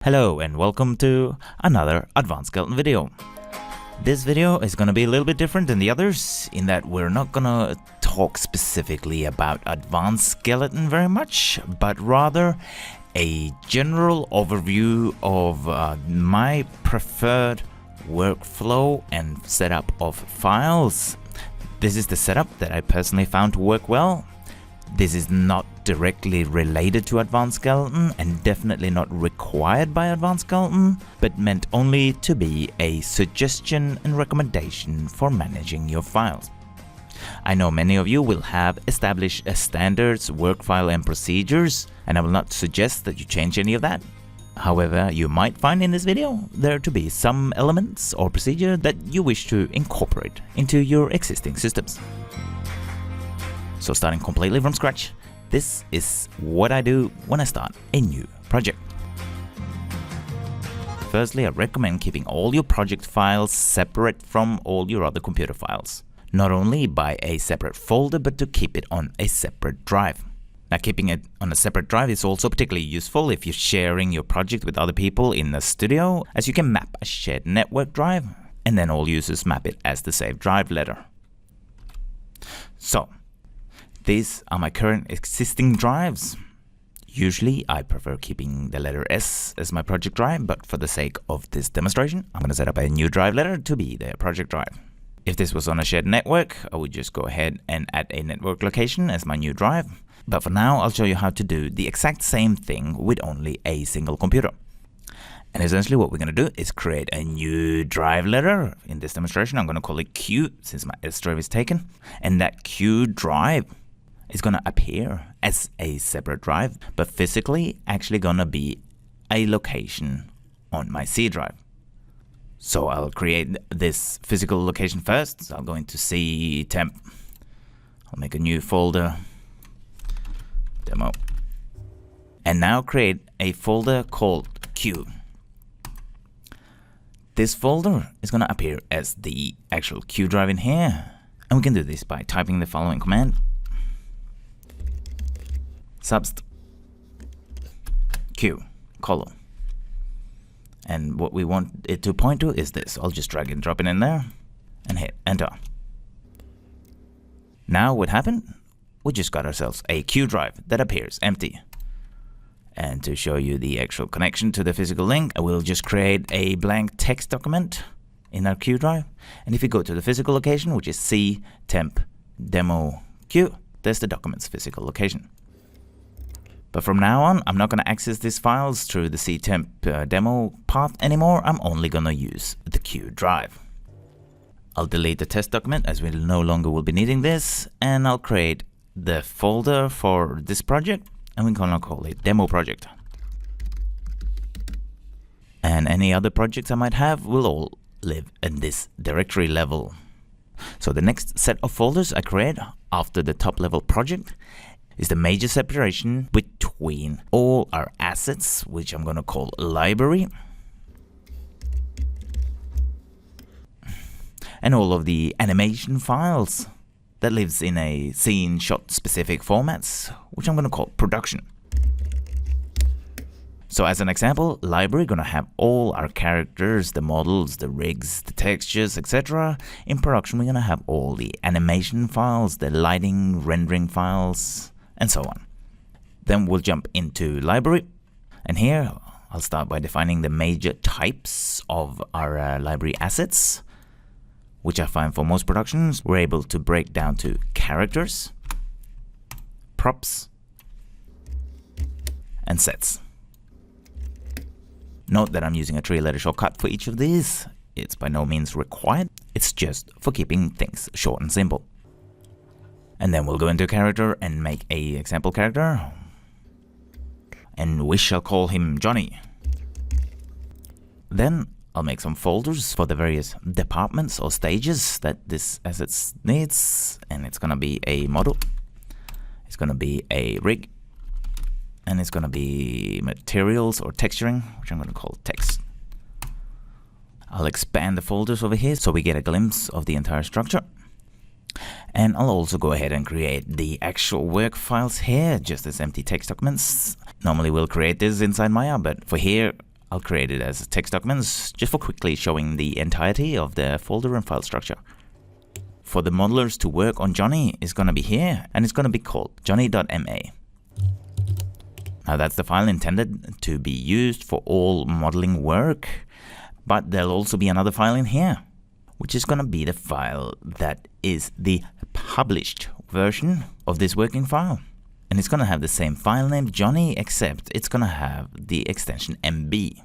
Hello and welcome to another Advanced Skeleton video. This video is gonna be a little bit different than the others in that we're not gonna talk specifically about Advanced Skeleton very much, but rather a general overview of my preferred workflow and setup of files. This is the setup that I personally found to work well. This is not directly related to Advanced Skeleton and definitely not required by Advanced Skeleton, but meant only to be a suggestion and recommendation for managing your files. I know many of you will have established standards, work file and procedures, and I will not suggest that you change any of that. However, you might find in this video there to be some elements or procedure that you wish to incorporate into your existing systems. So starting completely from scratch, this is what I do when I start a new project. Firstly, I recommend keeping all your project files separate from all your other computer files. Not only by a separate folder, but to keep it on a separate drive. Now, keeping it on a separate drive is also particularly useful if you're sharing your project with other people in the studio, as you can map a shared network drive, and then all users map it as the saved drive letter. So, these are my current existing drives. Usually I prefer keeping the letter S as my project drive, but for the sake of this demonstration, I'm going to set up a new drive letter to be the project drive. If this was on a shared network, I would just go ahead and add a network location as my new drive. But for now, I'll show you how to do the exact same thing with only a single computer. And essentially what we're going to do is create a new drive letter. In this demonstration, I'm going to call it Q since my S drive is taken. And that Q drive is going to appear as a separate drive, but physically actually going to be a location on my C drive. So I'll create this physical location first. So I'll go into C temp. I'll make a new folder, demo, and now create a folder called Q. This folder is going to appear as the actual Q drive in here, and we can do this by typing the following command: subst Q colon, and what we want it to point to is this. I'll just drag and drop it in there and hit enter. Now what happened? We just got ourselves a Q drive that appears empty. And to show you the actual connection to the physical link, I will just create a blank text document in our Q drive. And if you go to the physical location, which is C temp demo Q, there's the document's physical location. But from now on, I'm not going to access these files through the ctemp demo path anymore. I'm only going to use the Q drive. I'll delete the test document as we no longer will be needing this, and I'll create the folder for this project, and we're going to call it demo project. And any other projects I might have will all live in this directory level. So the next set of folders I create after the top level project is the major separation between all our assets, which I'm going to call library, and all of the animation files that lives in a scene shot specific formats, which I'm going to call production. So as an example, library going to have all our characters, the models, the rigs, the textures, etc. In production, we're going to have all the animation files, the lighting, rendering files, and so on. Then we'll jump into library, and here I'll start by defining the major types of our library assets, which I find for most productions we're able to break down to characters, props, and sets. Note that I'm using a 3-letter shortcut for each of these. It's by no means required, it's just for keeping things short and simple. And then we'll go into character and make a example character, and we shall call him Johnny. Then I'll make some folders for the various departments or stages that this asset needs, and it's gonna be a model, it's gonna be a rig, and it's gonna be materials or texturing, which I'm gonna call text. I'll expand the folders over here so we get a glimpse of the entire structure. And I'll also go ahead and create the actual work files here, just as empty text documents. Normally we'll create this inside Maya, but for here I'll create it as text documents just for quickly showing the entirety of the folder and file structure. For the modelers to work on Johnny is going to be here, and it's going to be called johnny.ma. Now that's the file intended to be used for all modeling work, but there'll also be another file in here, which is going to be the file that is the published version of this working file. And it's going to have the same file name Johnny, except it's going to have the extension MB.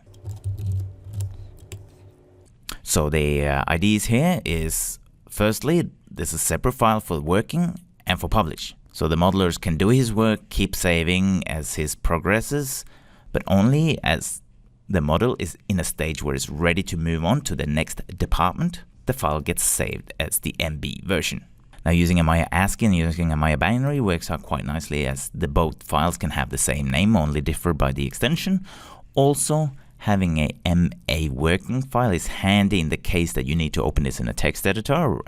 So the IDs here is, firstly, there's a separate file for working and for publish. So the modelers can do his work, keep saving as his progresses, but only as the model is in a stage where it's ready to move on to the next department, the file gets saved as the MB version. Now using a Maya ASCII and using a Maya binary works out quite nicely, as the both files can have the same name, only differ by the extension. Also, having a MA working file is handy in the case that you need to open this in a text editor.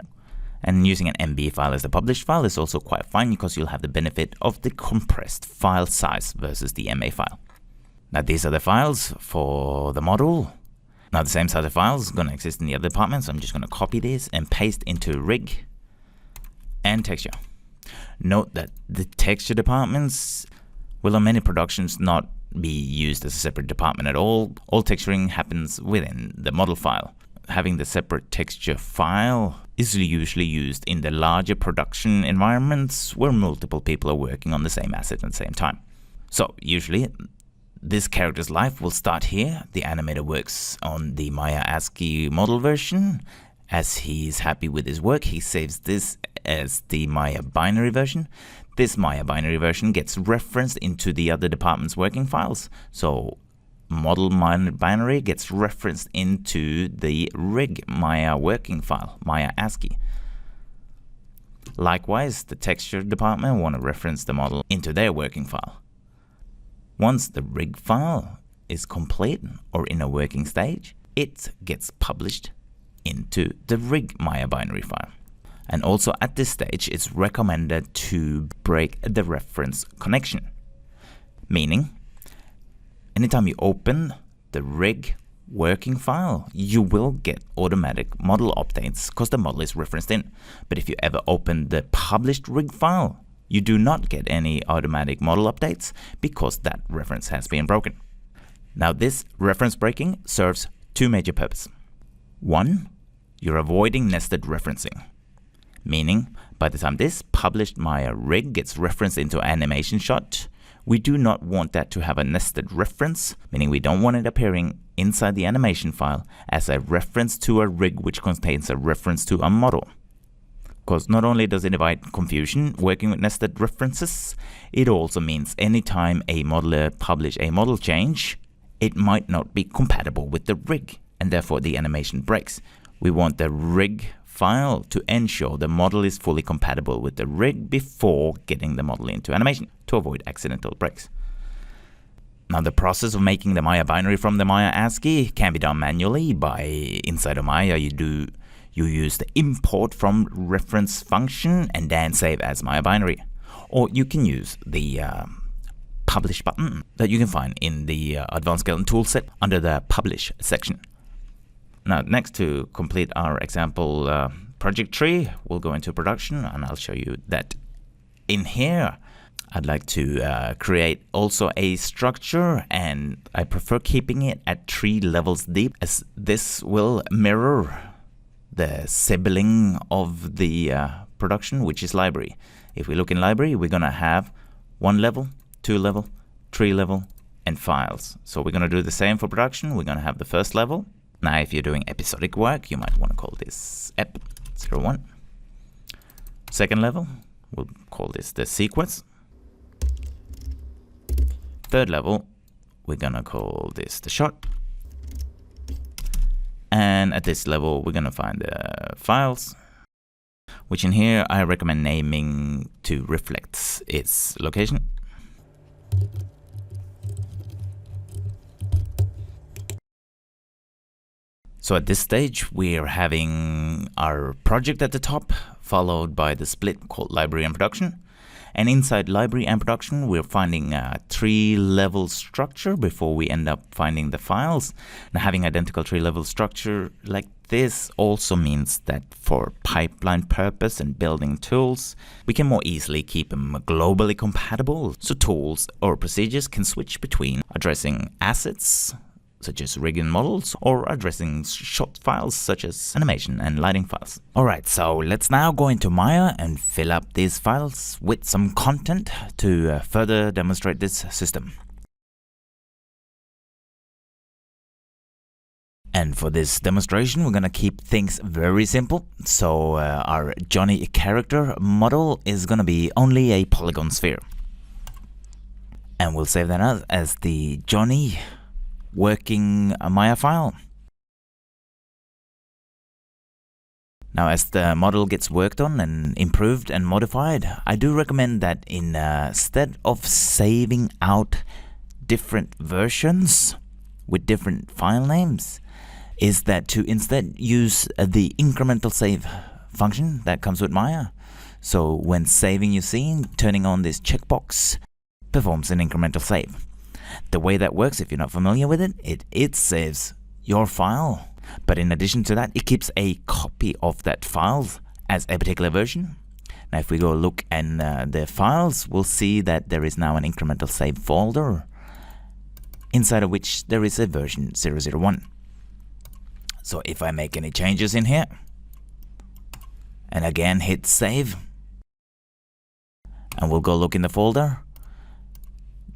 And using an MB file as the published file is also quite fine, because you'll have the benefit of the compressed file size versus the MA file. Now these are the files for the model. Now the same set of files is going to exist in the other departments. So I'm just going to copy this and paste into rig and texture. Note that the texture departments will on many productions not be used as a separate department at all. All texturing happens within the model file. Having the separate texture file is usually used in the larger production environments where multiple people are working on the same asset at the same time. So usually this character's life will start here. The animator works on the Maya ASCII model version. As he's happy with his work, he saves this as the Maya binary version. This Maya binary version gets referenced into the other department's working files. So model binary gets referenced into the rig Maya working file, Maya ASCII. Likewise, the texture department want to reference the model into their working file. Once the rig file is complete or in a working stage, it gets published into the rig Maya binary file. And also at this stage, it's recommended to break the reference connection. Meaning, anytime you open the rig working file, you will get automatic model updates because the model is referenced in. But if you ever open the published rig file, you do not get any automatic model updates because that reference has been broken. Now this reference breaking serves two major purposes. One, you're avoiding nested referencing. Meaning, by the time this published Maya rig gets referenced into animation shot, we do not want that to have a nested reference, meaning we don't want it appearing inside the animation file as a reference to a rig which contains a reference to a model. Because not only does it invite confusion working with nested references, it also means anytime a modeler publish a model change, it might not be compatible with the rig, and therefore the animation breaks. We want the rig file to ensure the model is fully compatible with the rig before getting the model into animation to avoid accidental breaks. Now the process of making the Maya binary from the Maya ASCII can be done manually by inside of Maya. You use the import from reference function and then save as Maya binary. Or you can use the publish button that you can find in the Advanced Skeleton toolset under the publish section. Now next, to complete our example project tree, we'll go into production and I'll show you that in here I'd like to create also a structure, and I prefer keeping it at 3 levels deep, as this will mirror the sibling of the production, which is library. If we look in library, we're going to have 1 level, 2 level, 3 level, and files. So we're going to do the same for production. We're going to have the first level. Now if you're doing episodic work, you might want to call this ep01. Second level, we'll call this the sequence. Third level, we're going to call this the shot. And at this level, we're going to find the files, which in here I recommend naming to reflect its location. So at this stage, we're having our project at the top, followed by the split called library and production. And inside library and production, we're finding a tree-level structure before we end up finding the files. Now, having identical tree-level structure like this also means that for pipeline purpose and building tools, we can more easily keep them globally compatible, so tools or procedures can switch between addressing assets, such as rig and models, or addressing shot files such as animation and lighting files. Alright, so let's now go into Maya and fill up these files with some content to further demonstrate this system. And for this demonstration, we're gonna keep things very simple. So our Johnny character model is gonna be only a polygon sphere. And we'll save that as the Johnny working Maya file. Now, as the model gets worked on and improved and modified, I do recommend that instead of saving out different versions with different file names, is that to instead use the incremental save function that comes with Maya. So when saving your scene, turning on this checkbox performs an incremental save. The way that works, if you're not familiar with it, it saves your file, but in addition to that, it keeps a copy of that file as a particular version. Now, if we go look in the files, we'll see that there is now an incremental save folder, inside of which there is a version 001. So if I make any changes in here, and again hit save, and we'll go look in the folder,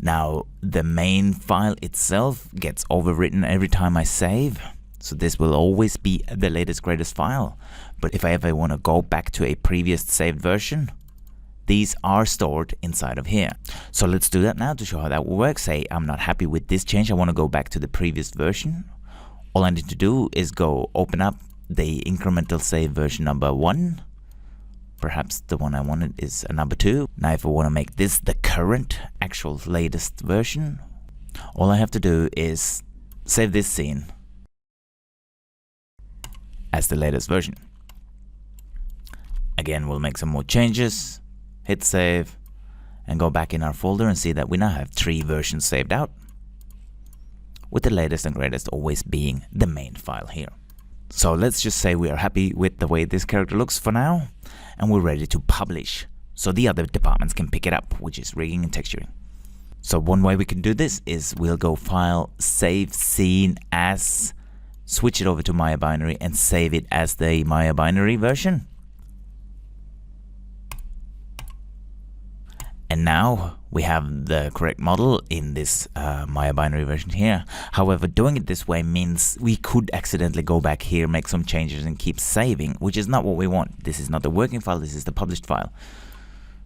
now the main file itself gets overwritten every time I save. So this will always be the latest greatest file. But if I ever want to go back to a previous saved version, these are stored inside of here. So let's do that now to show how that works. Say I'm not happy with this change, I want to go back to the previous version. All I need to do is go open up the incremental save version number 1. Perhaps the one I wanted is a number 2. Now if I want to make this the current actual latest version, all I have to do is save this scene as the latest version. Again, we'll make some more changes, hit save, and go back in our folder and see that we now have 3 versions saved out, with the latest and greatest always being the main file here. So let's just say we are happy with the way this character looks for now, and we're ready to publish, so the other departments can pick it up, which is rigging and texturing. So one way we can do this is we'll go File, Save Scene As, switch it over to Maya Binary and save it as the Maya Binary version. And now we have the correct model in this Maya Binary version here. However, doing it this way means we could accidentally go back here, make some changes and keep saving, which is not what we want. This is not the working file, this is the published file.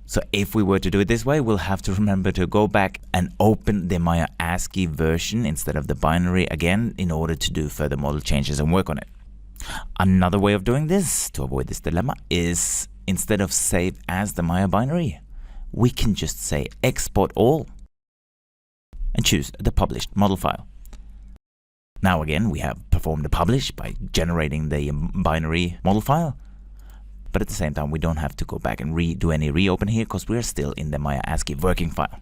So if we were to do it this way, we'll have to remember to go back and open the Maya ASCII version instead of the binary again in order to do further model changes and work on it. Another way of doing this, to avoid this dilemma, is instead of save as the Maya binary, we can just say export all and choose the published model file. Now again, we have performed the publish by generating the binary model file, but at the same time we don't have to go back and do any reopen here because we're still in the Maya ASCII working file.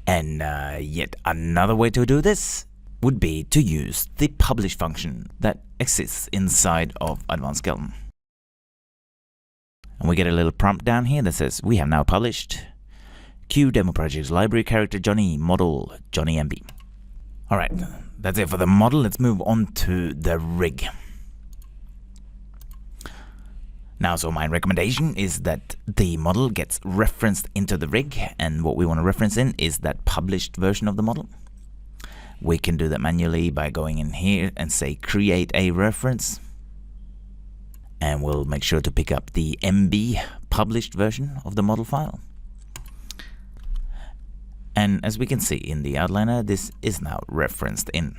And yet another way to do this would be to use the publish function that exists inside of Advanced Skeleton. And we get a little prompt down here that says we have now published Q demo projects library character Johnny model Johnny MB. Alright, that's it for the model. Let's move on to the rig. Now, so my recommendation is that the model gets referenced into the rig, and what we want to reference in is that published version of the model. We can do that manually by going in here and say create a reference, and we'll make sure to pick up the MB published version of the model file. And as we can see in the outliner, this is now referenced in.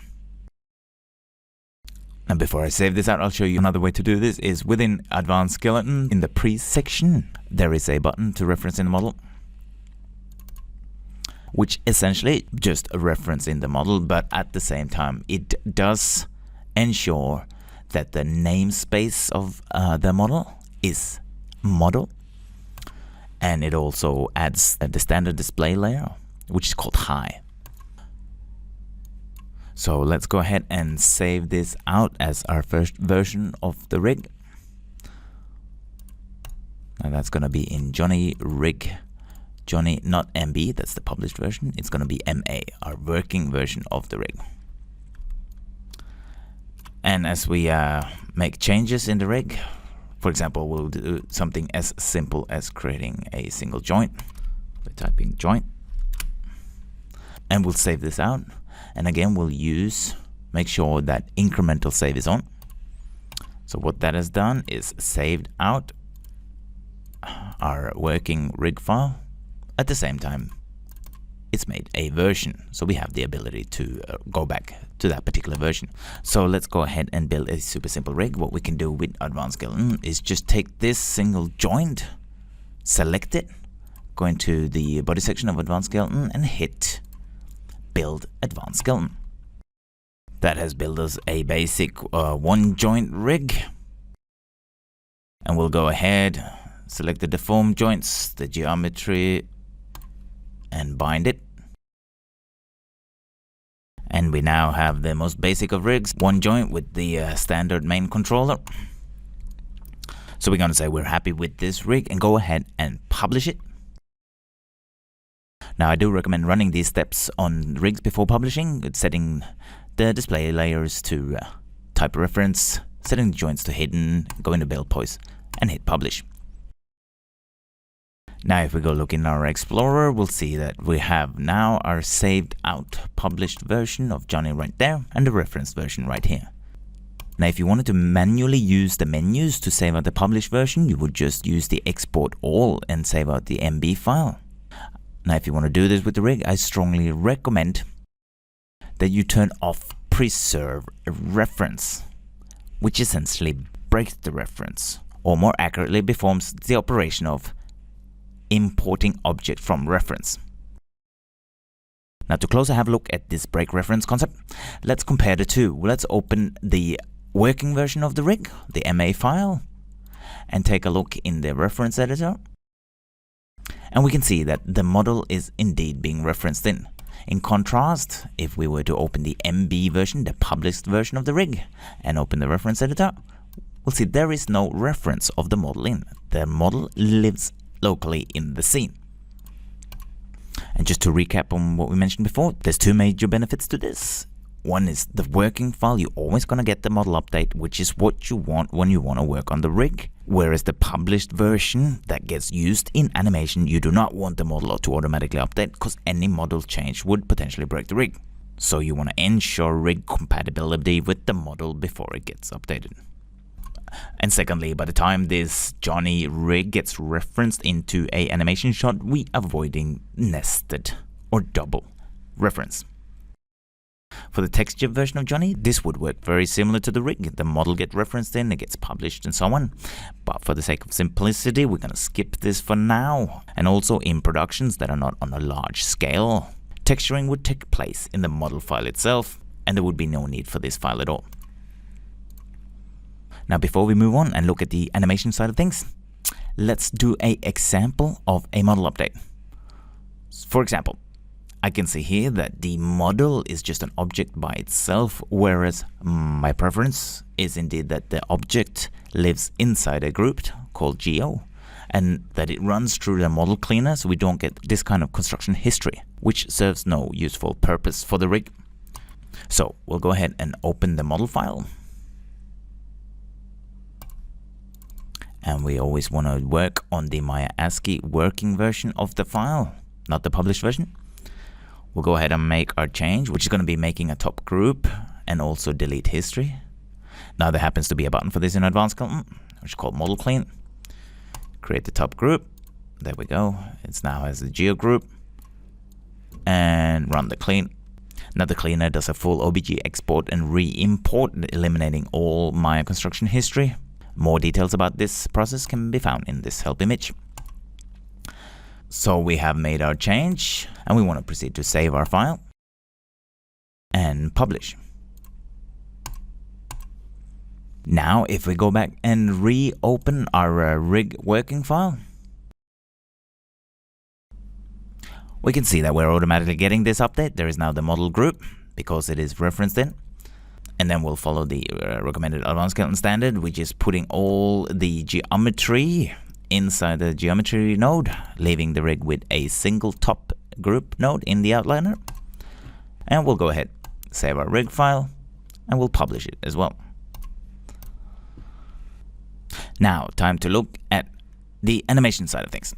And before I save this out, I'll show you another way to do this is within Advanced Skeleton, in the pre section, there is a button to reference in the model, which essentially just a reference in the model, but at the same time, it does ensure that the namespace of the model is model. And it also adds the standard display layer, which is called high. So let's go ahead and save this out as our first version of the rig. And that's going to be in Johnny rig. Johnny, not MB, that's the published version. It's going to be MA, our working version of the rig. And as we make changes in the rig, for example, we'll do something as simple as creating a single joint by typing joint. And we'll save this out. And again, we'll make sure that incremental save is on. So what that has done is saved out our working rig file. At the same time, it's made a version, so we have the ability to go back to that particular version. So let's go ahead and build a super simple rig. What we can do with Advanced Skeleton is just take this single joint, select it, go into the body section of Advanced Skeleton and hit Build Advanced Skeleton. That has built us a basic one joint rig. And we'll go ahead, select the deformed joints, the geometry, and bind it. And we now have the most basic of rigs, one joint with the standard main controller. So we're going to say we're happy with this rig and go ahead and publish it. Now I do recommend running these steps on rigs before publishing, setting the display layers to type reference, setting the joints to hidden, go into build poise and hit publish. Now if we go look in our Explorer, we'll see that we have now our saved out published version of Johnny right there and the referenced version right here. Now if you wanted to manually use the menus to save out the published version, you would just use the export all and save out the MB file. Now if you want to do this with the rig, I strongly recommend that you turn off preserve reference, which essentially breaks the reference, or more accurately performs the operation of importing object from reference. Now to closer have a look at this break reference concept, let's compare the two. Let's open the working version of the rig, the MA file, and take a look in the reference editor. And we can see that the model is indeed being referenced in. In contrast, if we were to open the MB version, the published version of the rig, and open the reference editor, we'll see there is no reference of the model in. The model lives locally in the scene. And just to recap on what we mentioned before, there's two major benefits to this. One is the working file. You're always going to get the model update, which is what you want when you want to work on the rig. Whereas the published version that gets used in animation, you do not want the model to automatically update because any model change would potentially break the rig. So you want to ensure rig compatibility with the model before it gets updated. And secondly, by the time this Johnny rig gets referenced into a animation shot, we are avoiding nested or double reference. For the texture version of Johnny, this would work very similar to the rig. The model gets referenced in, it gets published and so on. But for the sake of simplicity, we're going to skip this for now. And also in productions that are not on a large scale, texturing would take place in the model file itself, and there would be no need for this file at all. Now before we move on and look at the animation side of things, let's do an example of a model update. For example, I can see here that the model is just an object by itself, whereas my preference is indeed that the object lives inside a group called Geo, and that it runs through the model cleaner so we don't get this kind of construction history, which serves no useful purpose for the rig. So we'll go ahead and open the model file. And we always want to work on the Maya ASCII working version of the file, not the published version. We'll go ahead and make our change, which is going to be making a top group and also delete history. Now there happens to be a button for this in Advanced Skeleton, which is called Model Clean. Create the top group. There we go. It's now as a geo group. And run the clean. Now the cleaner does a full OBJ export and re-import, eliminating all Maya construction history. More details about this process can be found in this help image. So we have made our change and we want to proceed to save our file and publish. Now if we go back and reopen our rig working file, We can see that we're automatically getting this update. There is now the model group because it is referenced in. And then we'll follow the recommended advanced skeleton standard, which is putting all the geometry inside the geometry node, leaving the rig with a single top group node in the outliner. And we'll go ahead, save our rig file, and we'll publish it as well. Now, time to look at the animation side of things.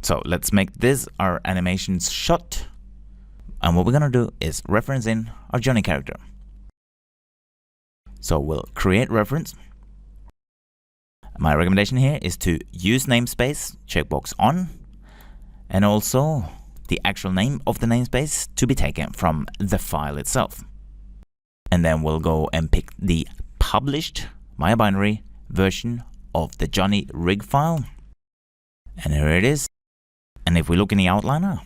So let's make this our animation shot. And what we're going to do is reference in our Johnny character. So we'll create reference. My recommendation here is to use namespace, checkbox on, and also the actual name of the namespace to be taken from the file itself. And then we'll go and pick the published Maya binary version of the Johnny rig file. And here it is. And if we look in the outliner,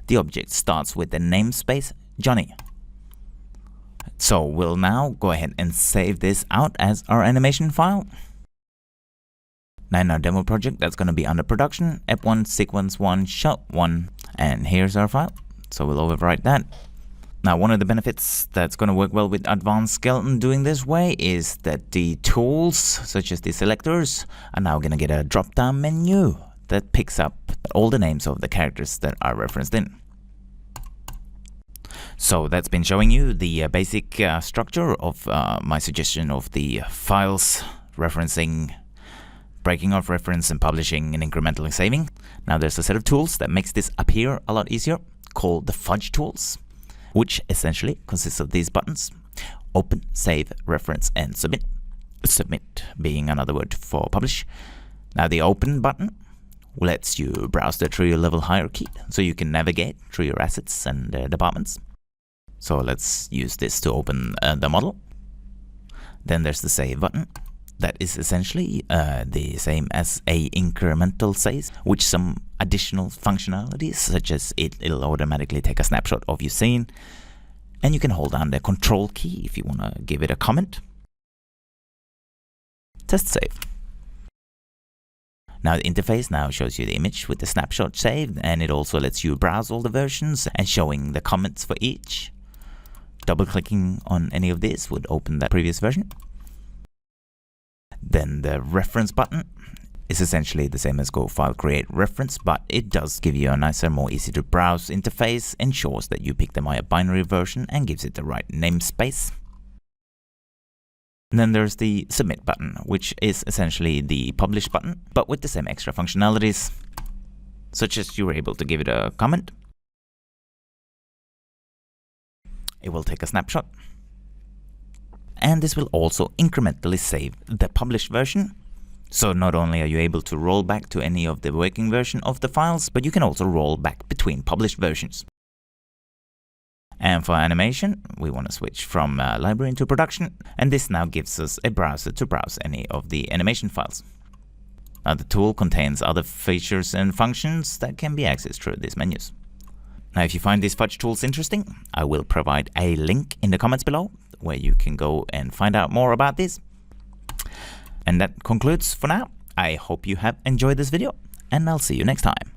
the object starts with the namespace Johnny. So we'll now go ahead and save this out as our animation file. Now in our demo project, that's going to be under production, Ep1, sequence 1, shot 1, and here's our file. So we'll overwrite that. Now one of the benefits that's going to work well with Advanced Skeleton doing this way is that the tools, such as the selectors, are now going to get a drop-down menu that picks up all the names of the characters that are referenced in. So that's been showing you the basic structure of my suggestion of the files referencing, breaking off reference, and publishing and incrementally saving. Now there's a set of tools that makes this appear a lot easier called the fudge tools, which essentially consists of these buttons: open, save, reference, and submit. Submit being another word for publish. Now the open button lets you browse the tree level hierarchy so you can navigate through your assets and departments. So let's use this to open the model. Then there's the save button. That is essentially the same as a incremental save, with some additional functionalities, such as it'll automatically take a snapshot of your scene, and you can hold down the control key if you want to give it a comment. Test save. Now the interface now shows you the image with the snapshot saved, and it also lets you browse all the versions and showing the comments for each. Double-clicking on any of these would open that previous version. Then the reference button is essentially the same as Go File Create Reference, but it does give you a nicer, more easy to browse interface, ensures that you pick the Maya binary version and gives it the right namespace. And then there's the submit button, which is essentially the publish button, but with the same extra functionalities, such as you're able to give it a comment. It will take a snapshot. And this will also incrementally save the published version. So not only are you able to roll back to any of the working version of the files, but you can also roll back between published versions. And for animation, we want to switch from library into production, and this now gives us a browser to browse any of the animation files. Now the tool contains other features and functions that can be accessed through these menus. Now if you find these fudge tools interesting, I will provide a link in the comments below where you can go and find out more about this. And that concludes for now. I hope you have enjoyed this video, and I'll see you next time.